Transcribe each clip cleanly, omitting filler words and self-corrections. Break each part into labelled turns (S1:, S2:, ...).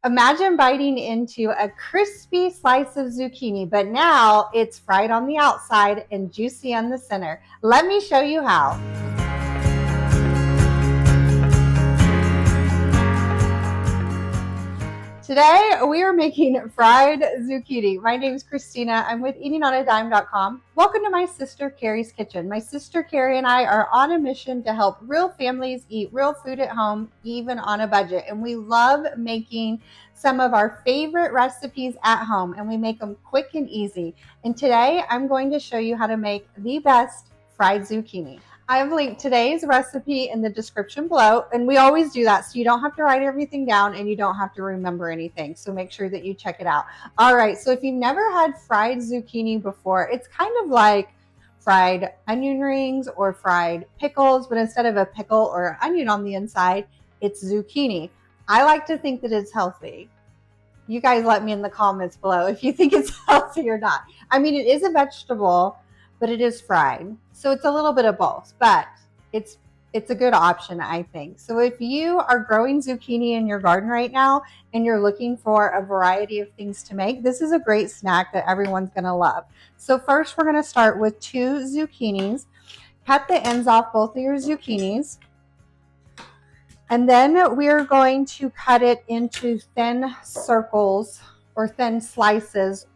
S1: Imagine biting into a crispy slice of zucchini, but now it's fried on the outside and juicy on the center. Let me show you how. Today, we are making fried zucchini. My name is Christina. I'm with eatingonadime.com. Welcome to my sister Carrie's kitchen. My sister Carrie and I are on a mission to help real families eat real food at home, even on a budget. And we love making some of our favorite recipes at home, and we make them quick and easy. And today, I'm going to show you how to make the best fried zucchini. I have linked today's recipe in the description below, and we always do that so you don't have to write everything down and you don't have to remember anything. So make sure that you check it out. All right, so if you've never had fried zucchini before, it's kind of like fried onion rings or fried pickles, but instead of a pickle or onion on the inside, it's zucchini. I like to think that it's healthy. You guys let me in the comments below if you think it's healthy or not. I mean, it is a vegetable, but it is fried. So it's a little bit of both, but it's a good option, I think. So if you are growing zucchini in your garden right now and you're looking for a variety of things to make, this is a great snack that everyone's gonna love. So first we're gonna start with 2 zucchinis. Cut the ends off both of your zucchinis. And then we're going to cut it into thin circles or thin slices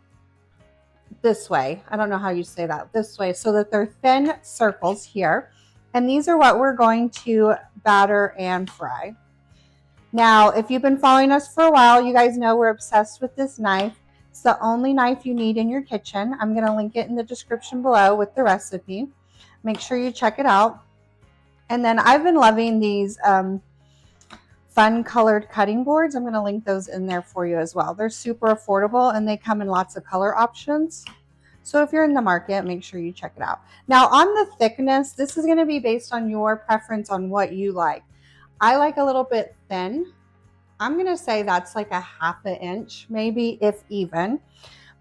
S1: this way. I don't know how you say that, this way, so that they're thin circles here. And these are what we're going to batter and fry. Now, if you've been following us for a while, you guys know we're obsessed with this knife. It's the only knife you need in your kitchen. I'm going to link it in the description below with the recipe. Make sure you check it out. And then I've been loving these fun colored cutting boards. I'm going to link those in there for you as well. They're super affordable and they come in lots of color options. So if you're in the market, make sure you check it out. Now on the thickness, this is going to be based on your preference on what you like. I like a little bit thin. I'm going to say that's like a 1/2 inch, maybe, if even.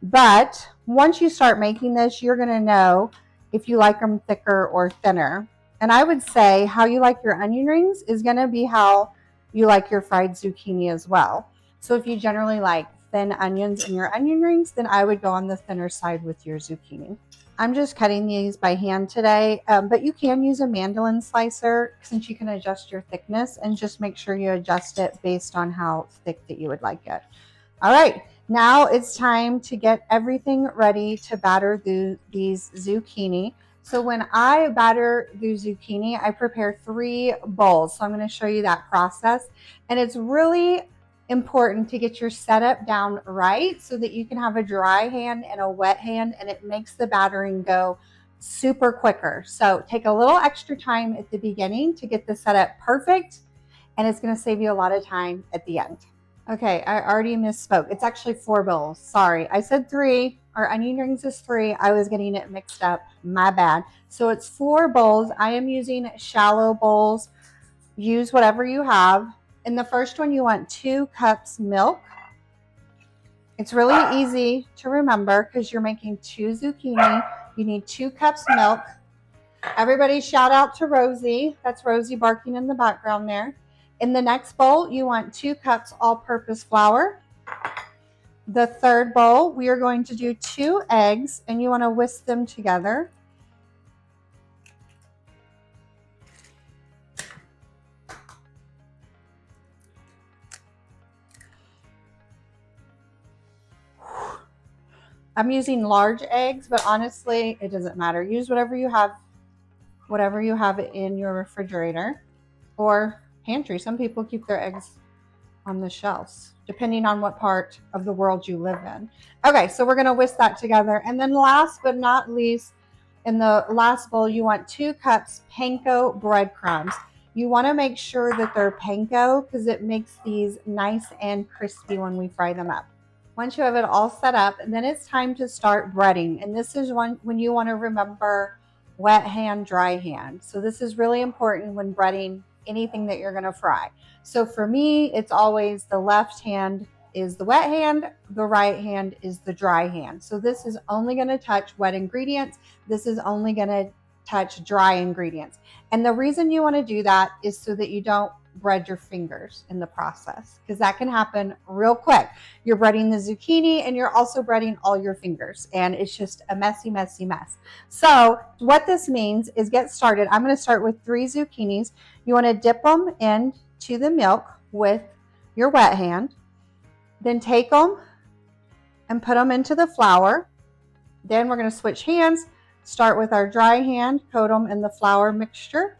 S1: But once you start making this, you're going to know if you like them thicker or thinner. And I would say how you like your onion rings is going to be how you like your fried zucchini as well. So if you generally like thin onions in your onion rings, then I would go on the thinner side with your zucchini. I'm just cutting these by hand today, but you can use a mandolin slicer since you can adjust your thickness, and just make sure you adjust it based on how thick that you would like it. All right, now it's time to get everything ready to batter these zucchini. So when I batter the zucchini, I prepare 3 bowls. So I'm going to show you that process. And it's really important to get your setup down right so that you can have a dry hand and a wet hand, and it makes the battering go super quicker. So take a little extra time at the beginning to get the setup perfect, and it's going to save you a lot of time at the end. Okay, I already misspoke. It's actually 4 bowls. Sorry, I said 3. Our onion rings is 3. I was getting it mixed up. My bad. So it's 4 bowls. I am using shallow bowls. Use whatever you have. In the first one, you want 2 cups milk. It's really easy to remember because you're making 2 zucchini. You need 2 cups milk. Everybody shout out to Rosie. That's Rosie barking in the background there. In the next bowl, you want 2 cups all-purpose flour. The third bowl, we are going to do 2 eggs, and you want to whisk them together. I'm using large eggs, but honestly, it doesn't matter. Use whatever you have in your refrigerator or pantry. Some people keep their eggs on the shelves, depending on what part of the world you live in. Okay, so we're going to whisk that together. And then last but not least, in the last bowl, you want 2 cups Panko Bread Crumbs. You want to make sure that they're panko because it makes these nice and crispy when we fry them up. Once you have it all set up, then it's time to start breading. And this is when you want to remember wet hand, dry hand. So this is really important when breading anything that you're going to fry. So for me, it's always the left hand is the wet hand, the right hand is the dry hand. So this is only going to touch wet ingredients. This is only going to touch dry ingredients. And the reason you want to do that is so that you don't bread your fingers in the process, because that can happen real quick. You're breading the zucchini and you're also breading all your fingers, and it's just a messy, messy mess. So what this means is get started. I'm going to start with 3 zucchinis. You want to dip them into the milk with your wet hand, then take them and put them into the flour. Then we're going to switch hands, start with our dry hand, coat them in the flour mixture,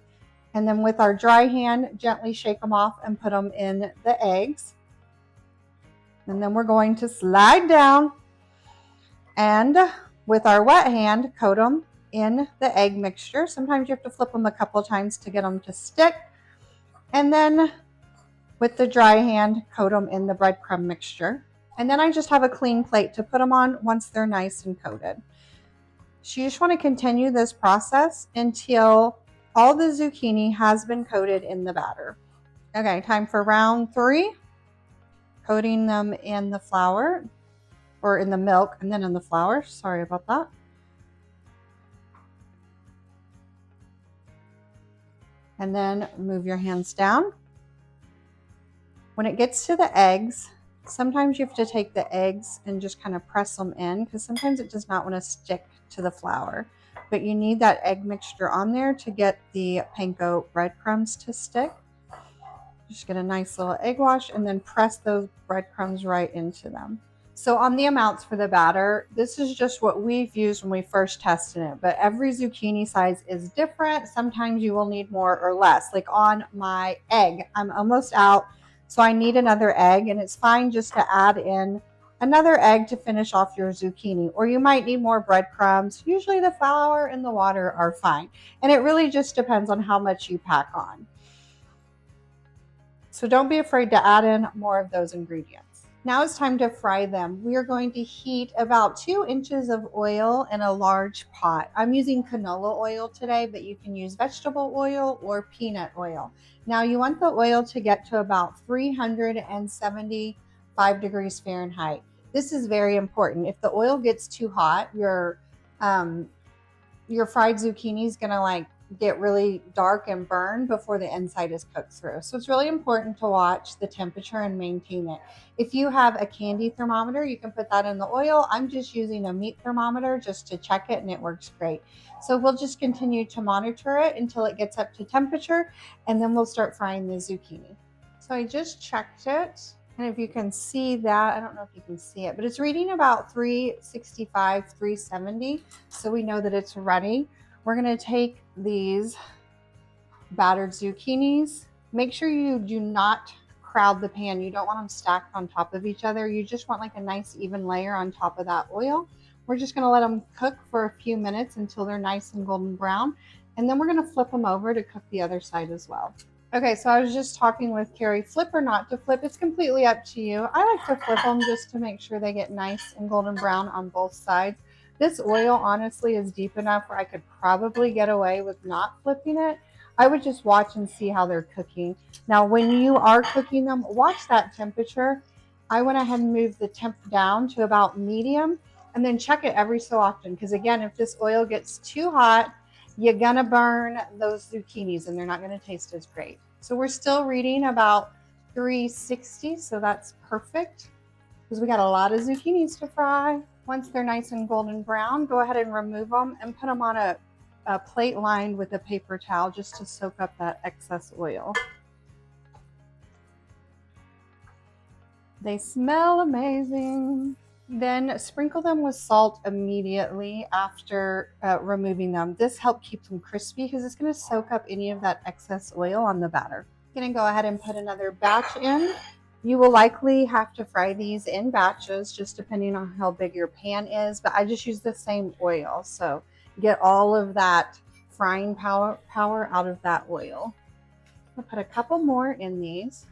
S1: and then with our dry hand, gently shake them off and put them in the eggs. And then we're going to slide down and with our wet hand, coat them in the egg mixture. Sometimes you have to flip them a couple times to get them to stick. And then with the dry hand, coat them in the breadcrumb mixture. And then I just have a clean plate to put them on once they're nice and coated. So you just want to continue this process until all the zucchini has been coated in the batter. Okay, time for round 3. Coating them in the flour, or in the milk and then in the flour. Sorry about that. And then move your hands down. When it gets to the eggs, sometimes you have to take the eggs and just kind of press them in, because sometimes it does not want to stick to the flour. But you need that egg mixture on there to get the panko breadcrumbs to stick. Just get a nice little egg wash and then press those breadcrumbs right into them. So on the amounts for the batter, this is just what we've used when we first tested it, but every zucchini size is different. Sometimes you will need more or less. Like on my egg, I'm almost out, so I need another egg, and it's fine just to add in another egg to finish off your zucchini, or you might need more breadcrumbs. Usually the flour and the water are fine, and it really just depends on how much you pack on. So don't be afraid to add in more of those ingredients. Now it's time to fry them. We are going to heat about 2 inches of oil in a large pot. I'm using canola oil today, but you can use vegetable oil or peanut oil. Now you want the oil to get to about 375 degrees Fahrenheit. This is very important. If the oil gets too hot, your fried zucchini is gonna get really dark and burn before the inside is cooked through. So it's really important to watch the temperature and maintain it. If you have a candy thermometer, you can put that in the oil. I'm just using a meat thermometer just to check it, and it works great. So we'll just continue to monitor it until it gets up to temperature, and then we'll start frying the zucchini. So I just checked it, and if you can see that, I don't know if you can see it, but it's reading about 365, 370. So we know that it's ready. We're going to take these battered zucchinis. Make sure you do not crowd the pan. You don't want them stacked on top of each other. You just want like a nice even layer on top of that oil. We're just going to let them cook for a few minutes until they're nice and golden brown. And then we're going to flip them over to cook the other side as well. Okay, so I was just talking with Carrie, flip or not to flip, it's completely up to you. I like to flip them just to make sure they get nice and golden brown on both sides. This oil honestly is deep enough where I could probably get away with not flipping it. I would just watch and see how they're cooking. Now, when you are cooking them, watch that temperature. I went ahead and moved the temp down to about medium, and then check it every so often. Because again, if this oil gets too hot, you're gonna burn those zucchinis and they're not gonna taste as great. So we're still reading about 360, so that's perfect because we got a lot of zucchinis to fry. Once they're nice and golden brown, go ahead and remove them and put them on a plate lined with a paper towel just to soak up that excess oil. They smell amazing. Then sprinkle them with salt immediately after removing them. This helps keep them crispy because it's going to soak up any of that excess oil on the batter. I'm going to go ahead and put another batch in. You will likely have to fry these in batches, just depending on how big your pan is, but I just use the same oil. So get all of that frying power out of that oil. I'll put a couple more in these.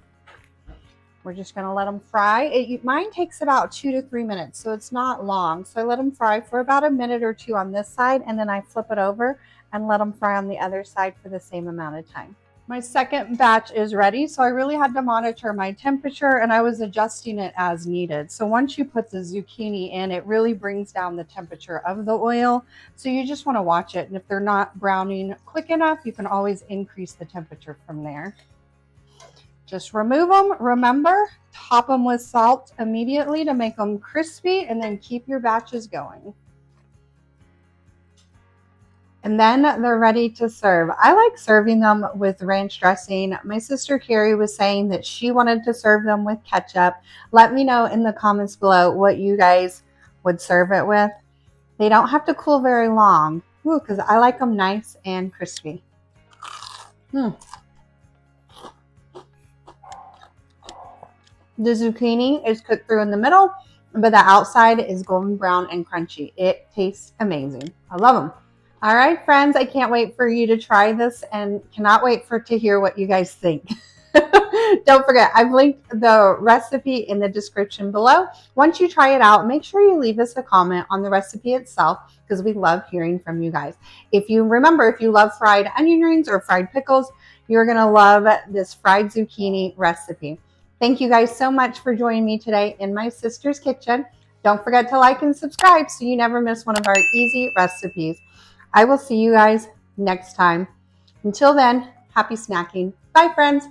S1: We're just going to let them fry. Mine takes about 2 to 3 minutes, so it's not long. So I let them fry for about a minute or two on this side, and then I flip it over and let them fry on the other side for the same amount of time. My second batch is ready, so I really had to monitor my temperature, and I was adjusting it as needed. So once you put the zucchini in, it really brings down the temperature of the oil. So you just want to watch it, and if they're not browning quick enough, you can always increase the temperature from there. Just remove them. Remember, top them with salt immediately to make them crispy, and then keep your batches going. And then they're ready to serve. I like serving them with ranch dressing. My sister Carrie was saying that she wanted to serve them with ketchup. Let me know in the comments below what you guys would serve it with. They don't have to cool very long, because I like them nice and crispy. The zucchini is cooked through in the middle, but the outside is golden brown and crunchy. It tastes amazing. I love them. All right, friends, I can't wait for you to try this and cannot wait to hear what you guys think. Don't forget, I've linked the recipe in the description below. Once you try it out, make sure you leave us a comment on the recipe itself because we love hearing from you guys. If you love fried onion rings or fried pickles, you're going to love this fried zucchini recipe. Thank you guys so much for joining me today in my sister's kitchen. Don't forget to like and subscribe so you never miss one of our easy recipes. I will see you guys next time. Until then, happy snacking. Bye, friends.